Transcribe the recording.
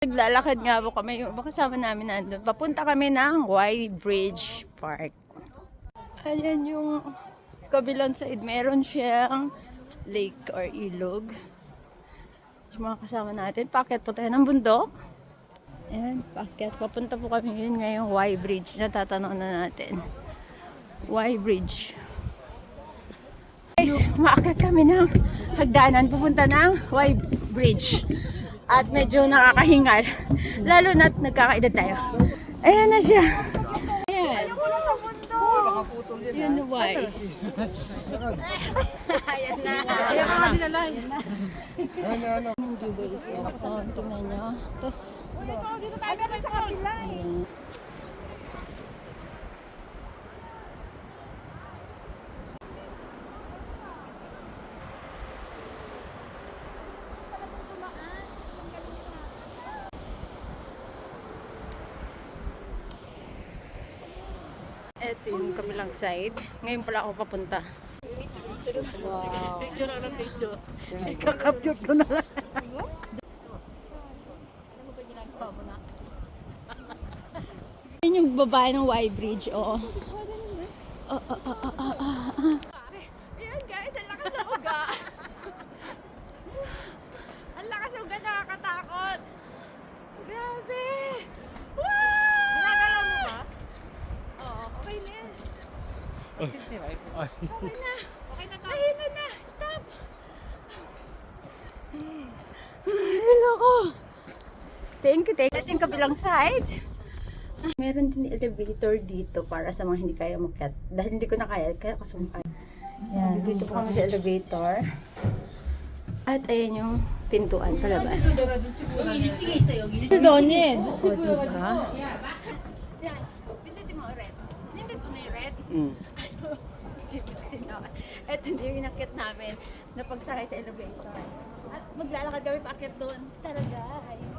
Naglalakad nga po kami, yung kasama namin nandun. Papunta kami ng Y Bridge Park. Ayan yung kabilang side. Meron siyang lake or ilog. Yung mga kasama natin. Paakyat po tayo ng bundok. Ayan, paakyat. Papunta po kami yun ngayong Y Bridge. Natatanong na natin. Y Bridge. Guys, maakyat kami ng hagdanan. Pupunta ng Y Bridge. At medyo nakakahingal. Lalo na't nagkakaedad tayo. Ayan na siya. Ayan. Yun why. Ayan na. Ayan na. Ayan na. Yung view guys. Tingnan nyo. Tapos. Dito tayo sa kapila eh. Ito yung kabilang side. Ngayon pala ako papunta. Wow. Picture na lang picture. Kakapjot ko na lang. Yun yung babae ng Y Bridge, oo. Ayan guys, ang lakas ng uga. Ang lakas ng uga, nakakatakot. Grabe! Ginagalaw mo ba? Oo, okay na yan. Okay na. Okay na to. Nahilo na. Stop. Hello ko. Thank you. At yung kabilang side. Meron din elevator dito para sa mga hindi kaya makyat. Dahil hindi ko na kaya kasumpay. Yan, dito po kami sa elevator. At ayan yung pintuan palabas. Ito doon eh. Oo, diba? Yan, pindutin mo red. Pindutin mo na yung red. Ito yung inakit namin na pagsakay sa elevator. At maglalakad kami paakyat doon. Tara guys!